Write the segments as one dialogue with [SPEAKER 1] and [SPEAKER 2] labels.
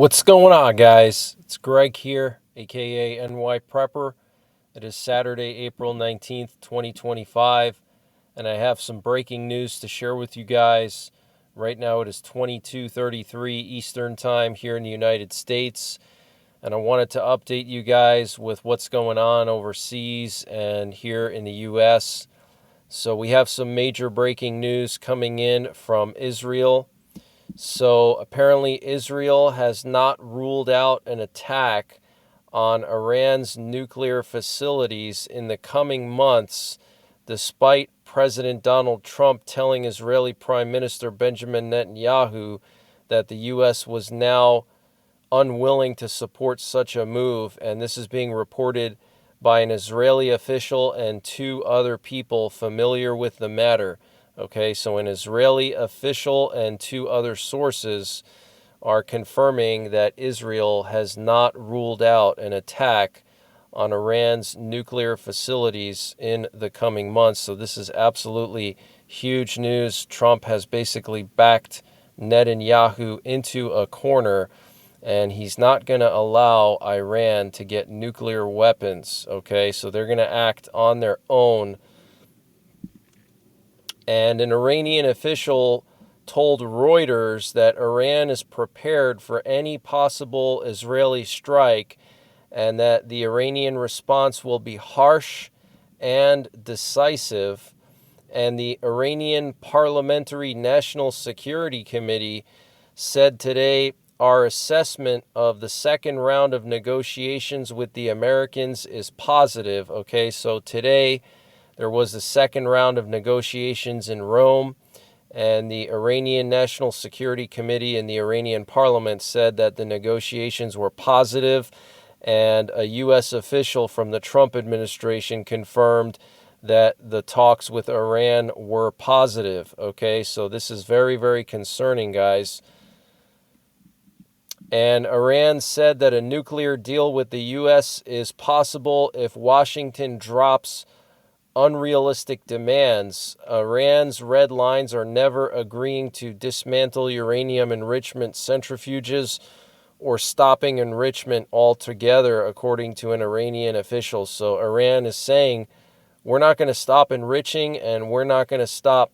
[SPEAKER 1] What's going on, guys? It's Greg here, aka NYPrepper. It is Saturday, April 19th, 2025, and I have some breaking news to share with you guys. Right now it is 22:33 Eastern Time here in the United States, and I wanted to update you guys with what's going on overseas and here in the US. So we have some major breaking news coming in from Israel. So apparently Israel has not ruled out an attack on Iran's nuclear facilities in the coming months, despite President Donald Trump telling Israeli Prime Minister Benjamin Netanyahu that the U.S. was now unwilling to support such a move. And this is being reported by an Israeli official and two other people familiar with the matter. Okay, so an Israeli official and two other sources are confirming that Israel has not ruled out an attack on Iran's nuclear facilities in the coming months. So this is absolutely huge news. Trump has basically backed Netanyahu into a corner, and he's not going to allow Iran to get nuclear weapons. Okay, so they're going to act on their own. And an Iranian official told Reuters that Iran is prepared for any possible Israeli strike and that the Iranian response will be harsh and decisive. And the Iranian Parliamentary National Security Committee said today our assessment of the second round of negotiations with the Americans is positive. Okay, so today there was the second round of negotiations in Rome, and the Iranian National Security Committee and the Iranian Parliament said that the negotiations were positive, and a U.S. official from the Trump administration confirmed that the talks with Iran were positive. Okay, so this is very, very concerning, guys. And Iran said that a nuclear deal with the U.S. is possible if Washington drops unrealistic demands. Iran's red lines are never agreeing to dismantle uranium enrichment centrifuges or stopping enrichment altogether, according to an Iranian official. So Iran is saying, we're not going to stop enriching and we're not going to stop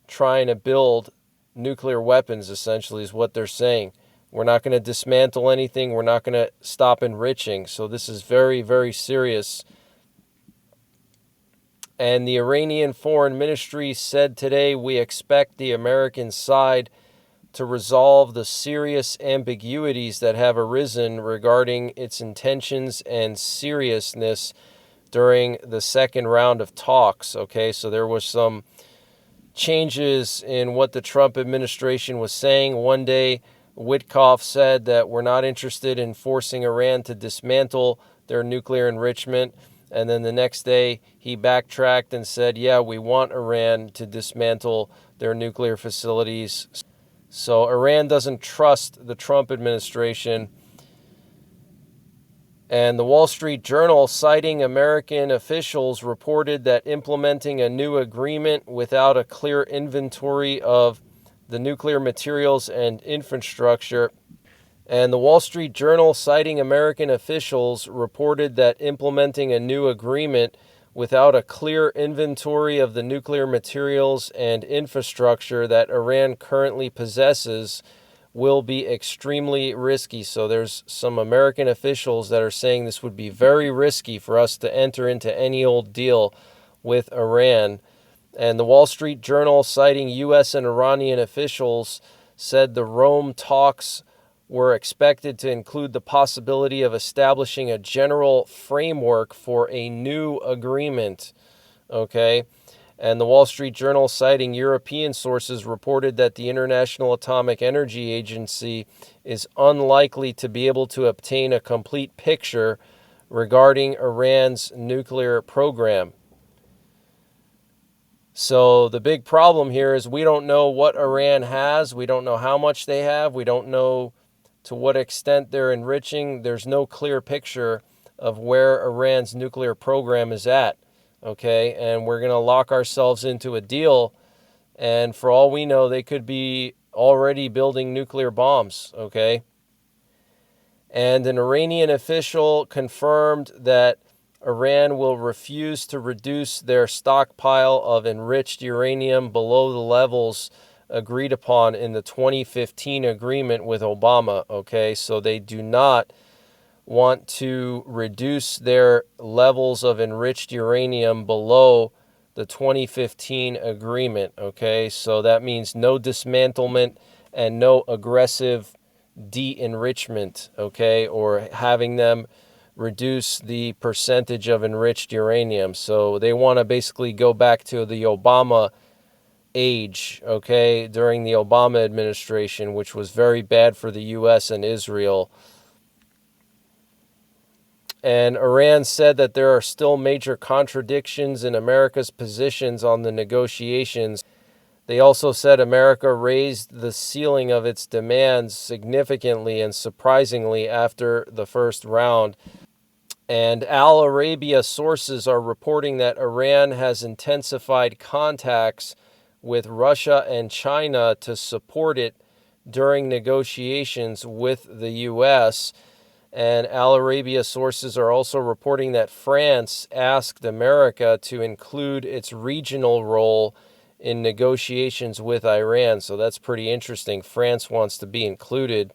[SPEAKER 1] trying to build nuclear weapons, essentially, is what they're saying. We're not going to dismantle anything. We're not going to stop enriching. So this is very, very serious. And the Iranian Foreign Ministry said today, we expect the American side to resolve the serious ambiguities that have arisen regarding its intentions and seriousness during the second round of talks. Okay, so there was some changes in what the Trump administration was saying. One day, Witkoff said that we're not interested in forcing Iran to dismantle their nuclear enrichment. And then the next day, he backtracked and said, yeah, we want Iran to dismantle their nuclear facilities. So Iran doesn't trust the Trump administration. And the Wall Street Journal, citing American officials, reported that implementing a new agreement without a clear inventory of the nuclear materials and infrastructure. And the Wall Street Journal, citing American officials, reported that implementing a new agreement without a clear inventory of the nuclear materials and infrastructure that Iran currently possesses will be extremely risky. So there's some American officials that are saying this would be very risky for us to enter into any old deal with Iran. And the Wall Street Journal, citing U.S. and Iranian officials, said the Rome talks were expected to include the possibility of establishing a general framework for a new agreement. Okay. And the Wall Street Journal, citing European sources, reported that the International Atomic Energy Agency is unlikely to be able to obtain a complete picture regarding Iran's nuclear program. So the big problem here is we don't know what Iran has. We don't know how much they have. We don't know to what extent they're enriching. There's no clear picture of where Iran's nuclear program is at. Okay, and we're going to lock ourselves into a deal, and for all we know, they could be already building nuclear bombs. Okay, And an Iranian official confirmed that Iran will refuse to reduce their stockpile of enriched uranium below the levels agreed upon in the 2015 agreement with Obama. Okay, so they do not want to reduce their levels of enriched uranium below the 2015 agreement. Okay, so that means no dismantlement and no aggressive de-enrichment, okay, or having them reduce the percentage of enriched uranium. So they want to basically go back to the Obama age, okay, during the Obama administration, which was very bad for the U.S. and Israel. And Iran said that there are still major contradictions in America's positions on the negotiations. They also said America raised the ceiling of its demands significantly and surprisingly after the first round. And Al Arabia sources are reporting that Iran has intensified contacts with Russia and China to support it during negotiations with the U.S. And Al Arabia sources are also reporting that France asked America to include its regional role in negotiations with Iran. So that's pretty interesting. France wants to be included.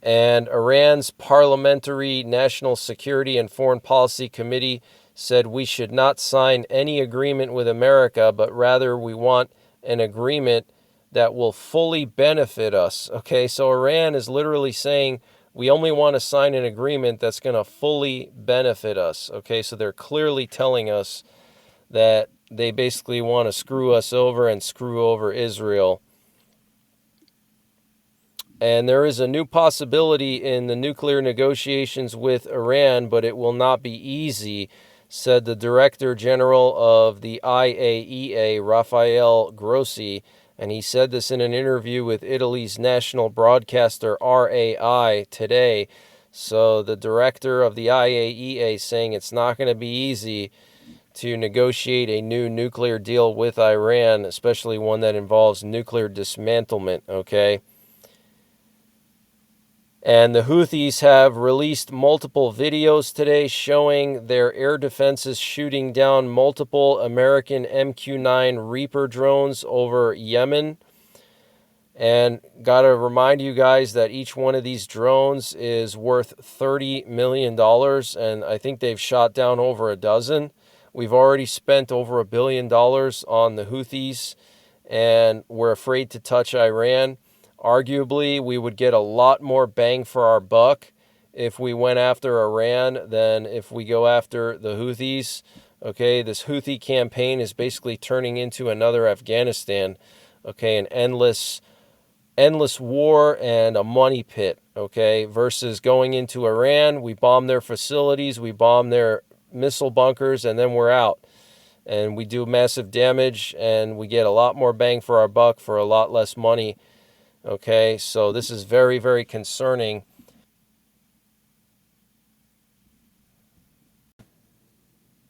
[SPEAKER 1] And Iran's Parliamentary National Security and Foreign Policy Committee said we should not sign any agreement with America, but rather we want an agreement that will fully benefit us. Okay, so Iran is literally saying we only want to sign an agreement that's going to fully benefit us. Okay, so they're clearly telling us that they basically want to screw us over and screw over Israel. And there is a new possibility in the nuclear negotiations with Iran, but it will not be easy, said the Director General of the IAEA, Rafael Grossi. And he said this in an interview with Italy's national broadcaster RAI today. So the director of the IAEA saying it's not going to be easy to negotiate a new nuclear deal with Iran, especially one that involves nuclear dismantlement, okay? And the Houthis have released multiple videos today showing their air defenses shooting down multiple American MQ-9 Reaper drones over Yemen. And got to remind you guys that each one of these drones is worth $30 million. And I think they've shot down over a dozen. We've already spent over $1 billion on the Houthis, and we're afraid to touch Iran. Arguably, we would get a lot more bang for our buck if we went after Iran than if we go after the Houthis. Okay, this Houthi campaign is basically turning into another Afghanistan. Okay, an endless war and a money pit. Okay, versus going into Iran, we bomb their facilities, we bomb their missile bunkers, and then we're out. And we do massive damage, and we get a lot more bang for our buck for a lot less money. Okay, so this is very, very concerning.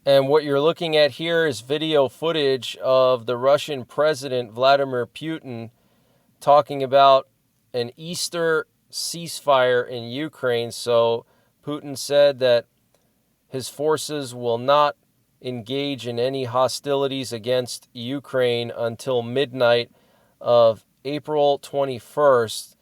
[SPEAKER 1] And what you're looking at here is video footage of the Russian President Vladimir Putin talking about an Easter ceasefire in Ukraine. So Putin said that his forces will not engage in any hostilities against Ukraine until midnight of April 21st.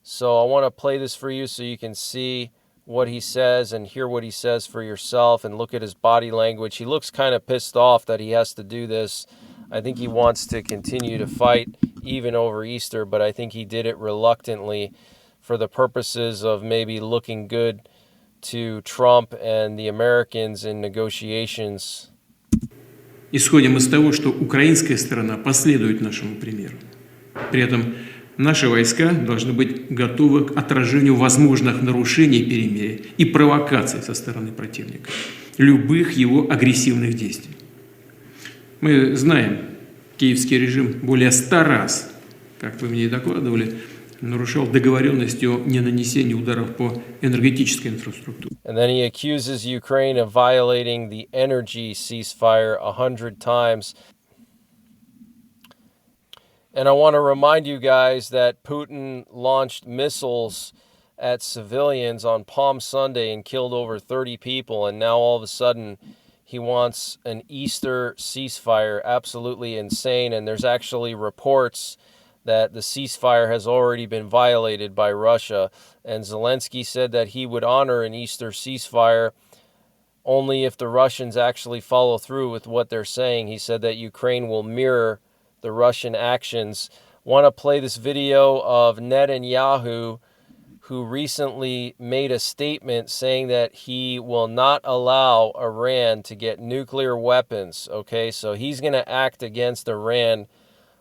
[SPEAKER 1] So I want to play this for you so you can see what he says and hear what he says for yourself and look at his body language. He looks kind of pissed off that he has to do this. I think he wants to continue to fight even over Easter, but I think he did it reluctantly for the purposes of maybe looking good to Trump and the Americans in negotiations.
[SPEAKER 2] Исходим из того, что украинская сторона последует нашему примеру. При этом наши войска должны быть готовы к отражению возможных нарушений перемирия и провокаций со стороны противника, любых его агрессивных действий. Мы знаем, киевский режим более 100 раз, как вы мне и докладывали, нарушал договоренности о ненанесении ударов по энергетической инфраструктуре.
[SPEAKER 1] And then he accuses Ukraine of violating the energy ceasefire 100 times. And I want to remind you guys that Putin launched missiles at civilians on Palm Sunday and killed over 30 people, and now all of a sudden he wants an Easter ceasefire. Absolutely insane. And there's actually reports that the ceasefire has already been violated by Russia. And Zelensky said that he would honor an Easter ceasefire only if the Russians actually follow through with what they're saying. He said that Ukraine will mirror the Russian actions. Want to play this video of Netanyahu, who recently made a statement saying that he will not allow Iran to get nuclear weapons. Okay, so he's going to act against Iran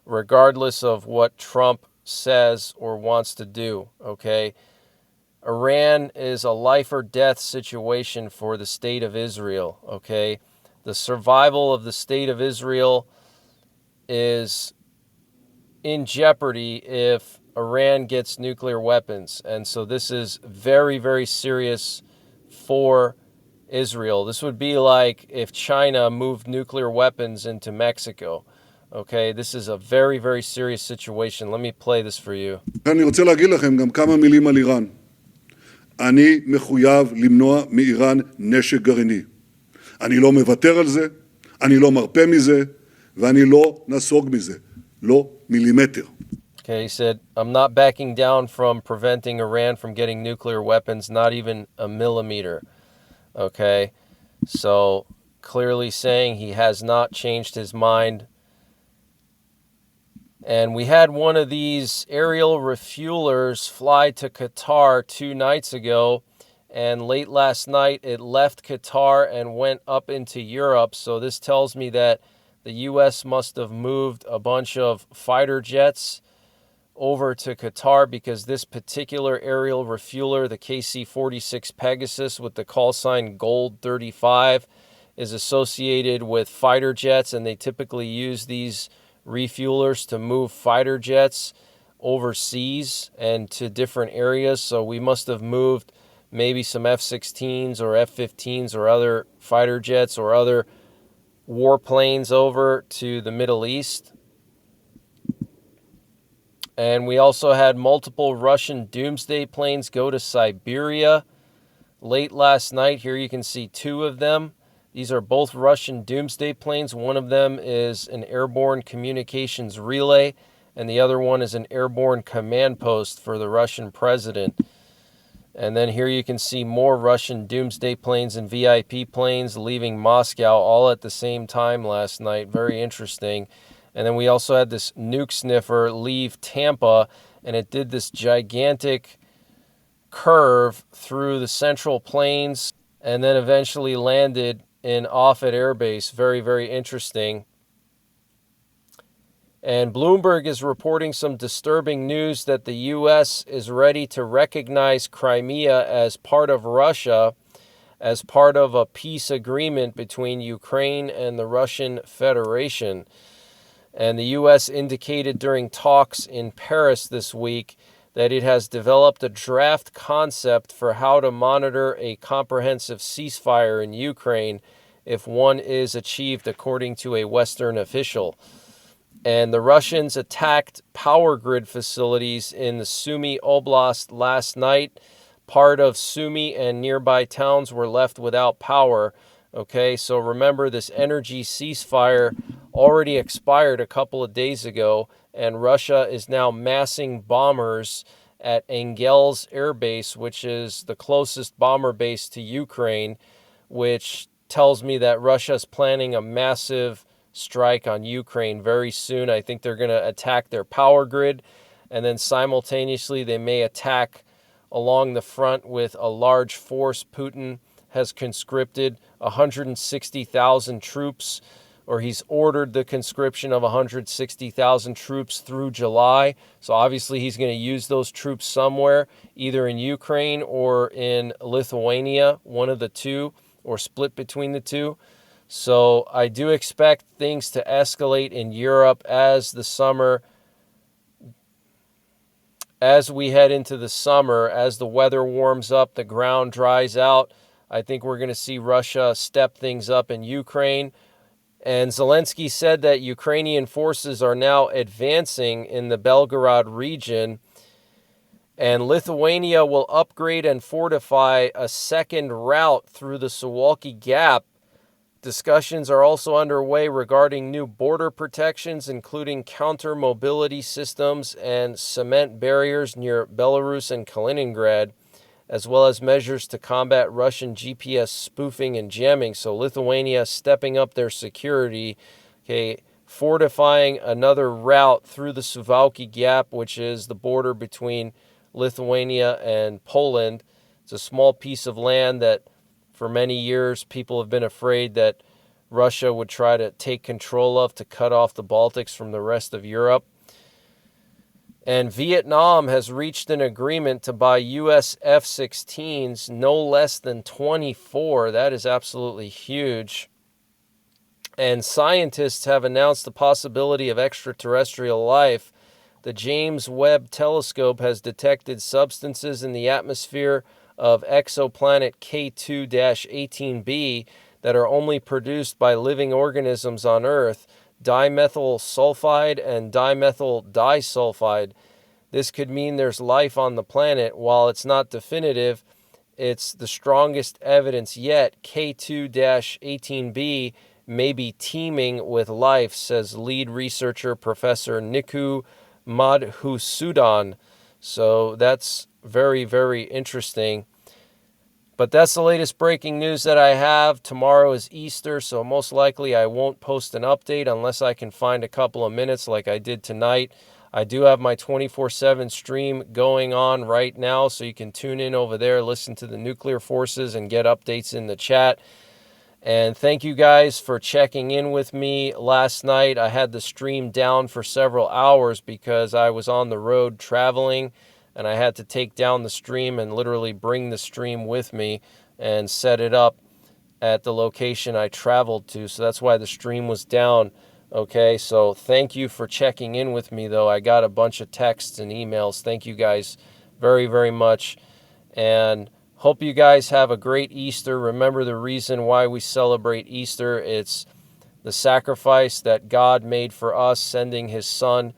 [SPEAKER 1] regardless of what Trump says or wants to do. Okay, Iran is a life or death situation for the state of Israel. Okay, the survival of the state of Israel is in jeopardy if Iran gets nuclear weapons. And so this is very, very serious for Israel. This would be like if China moved nuclear weapons into Mexico. Okay, this is a very, very serious situation. Let me play this for you.
[SPEAKER 3] אני רוצה להגיד לכם גם כמה מילים על איראן. אני מחויב למנוע מאיראן נשק גרעיני. אני לא מוותר על זה, אני לא מרפה מזה, ואני לא נסוג מזה. לא מילימטר.
[SPEAKER 1] Okay, he said, I'm not backing down from preventing Iran from getting nuclear weapons, not even a millimeter. Okay, so clearly saying he has not changed his mind. And we had one of these aerial refuelers fly to Qatar 2 nights ago, and late last night it left Qatar and went up into Europe. So this tells me that the U.S. must have moved a bunch of fighter jets over to Qatar, because this particular aerial refueler, the KC-46 Pegasus with the call sign Gold 35, is associated with fighter jets, and they typically use these refuelers to move fighter jets overseas and to different areas. So we must have moved maybe some F-16s or F-15s or other fighter jets or other warplanes over to the Middle East. And we also had multiple Russian doomsday planes go to Siberia late last night. Here you can see 2 of them. These are both Russian doomsday planes. One of them is an airborne communications relay, and the other one is an airborne command post for the Russian president. And then here you can see more Russian doomsday planes and VIP planes leaving Moscow all at the same time last night. Very interesting. And then we also had this nuke sniffer leave Tampa, and it did this gigantic curve through the Central Plains and then eventually landed in Offutt Air Base. Very, very interesting. And Bloomberg is reporting some disturbing news that the U.S. is ready to recognize Crimea as part of Russia as part of a peace agreement between Ukraine and the Russian Federation. And the U.S. indicated during talks in Paris this week that it has developed a draft concept for how to monitor a comprehensive ceasefire in Ukraine if one is achieved, according to a Western official. And the Russians attacked power grid facilities in the Sumy Oblast last night. Part of Sumy and nearby towns were left without power. Okay, so remember, this energy ceasefire already expired a couple of days ago, and Russia is now massing bombers at Engels Air Base, which is the closest bomber base to Ukraine, which tells me that Russia is planning a massive strike on Ukraine very soon. I think they're going to attack their power grid, and then simultaneously they may attack along the front with a large force. Putin has conscripted 160,000 troops, or he's ordered the conscription of 160,000 troops through July. So obviously he's going to use those troops somewhere, either in Ukraine or in Lithuania, one of the two, or split between the two. So I do expect things to escalate in Europe as the summer, as we head into the summer, as the weather warms up, the ground dries out. I think we're going to see Russia step things up in Ukraine. And Zelensky said that Ukrainian forces are now advancing in the Belgorod region. And Lithuania will upgrade and fortify a second route through the Suwalki Gap. Discussions are also underway regarding new border protections, including counter-mobility systems and cement barriers near Belarus and Kaliningrad, as well as measures to combat Russian GPS spoofing and jamming. So Lithuania stepping up their security, fortifying another route through the Suwalki Gap, which is the border between Lithuania and Poland. It's a small piece of land that for many years people have been afraid that Russia would try to take control of to cut off the Baltics from the rest of Europe. And Vietnam has reached an agreement to buy U.S. F-16s, no less than 24. That is absolutely huge. And scientists have announced the possibility of extraterrestrial life. The James Webb Telescope has detected substances in the atmosphere of exoplanet K2-18b that are only produced by living organisms on Earth, dimethyl sulfide and dimethyl disulfide. This could mean there's life on the planet. While it's not definitive, it's the strongest evidence yet. K2-18b may be teeming with life, says lead researcher Professor Niku Madhusudan. So that's very, very interesting. But that's the latest breaking news that I have. Tomorrow is Easter, so most likely I won't post an update unless I can find a couple of minutes like I did tonight. I do have my 24/7 stream going on right now, so you can tune in over there, listen to the nuclear forces, and get updates in the chat. And thank you guys for checking in with me last night. I had the stream down for several hours because I was on the road traveling, and I had to take down the stream and literally bring the stream with me and set it up at the location I traveled to. So that's why the stream was down. Okay, so thank you for checking in with me, though. I got a bunch of texts and emails. Thank you guys very, very much. And hope you guys have a great Easter. Remember the reason why we celebrate Easter. It's the sacrifice that God made for us, sending his son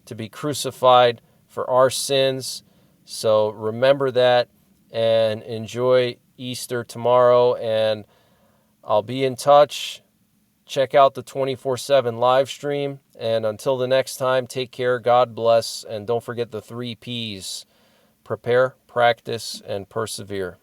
[SPEAKER 1] to be crucified for our sins. So remember that and enjoy Easter tomorrow. And I'll be in touch. Check out the 24/7 live stream. And until the next time, take care. God bless. And don't forget the 3 Ps. Prepare, practice, and persevere.